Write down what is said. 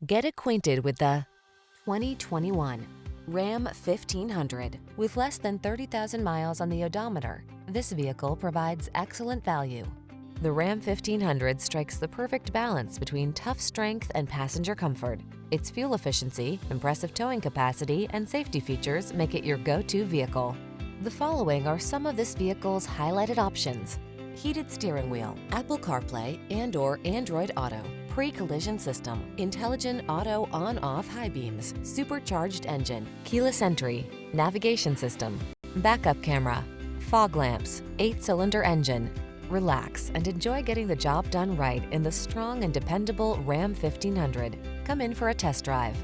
Get acquainted with the 2021 Ram 1500. With less than 30,000 miles on the odometer, this vehicle provides excellent value. The Ram 1500 strikes the perfect balance between tough strength and passenger comfort. Its fuel efficiency, impressive towing capacity, and safety features make it your go-to vehicle. The following are some of this vehicle's highlighted options: heated steering wheel, Apple CarPlay and/or Android Auto, pre-collision system, intelligent auto on-off high beams, supercharged engine, keyless entry, navigation system, backup camera, fog lamps, 8-cylinder engine. Relax and enjoy getting the job done right in the strong and dependable Ram 1500. Come in for a test drive.